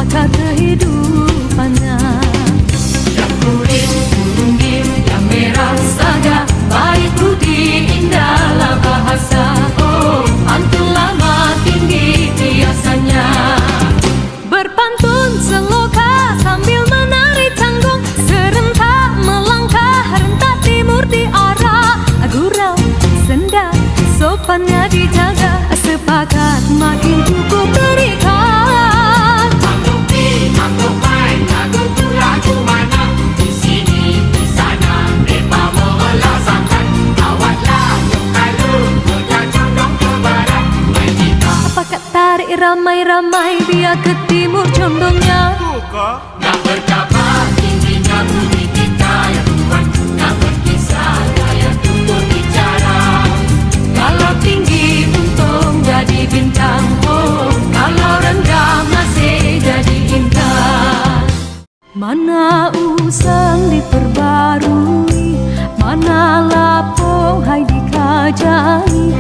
mata kehidupannya. Yang kulit, tinggi, yang merah saga, baik budi, indahlah bahasa. Oh, pantun lama tinggi biasanya. Berpantun seloka sambil menari canggung, serentak melangkah rentak timur di arah gurau senda, sopannya dijaga, sepakat makin cukup berikan. Angkuk pi, angkuk mai, angkuk tu lagu mana? Di sini, di sana, mereka melaksanakan. Awatlah yang kalu, kita condong ke barat. Mai kita Pakat tarik ramai-ramai, biar ke timur condongnya. nak berkabar tingginya budi kita yang Tuhan, nak berkisah gaya tutur bicara. Kalau tinggi untung jadi bintang, oh, kalau rendah masih jadi intan. Mana usang diperbarui, mana lapong hai dikajai,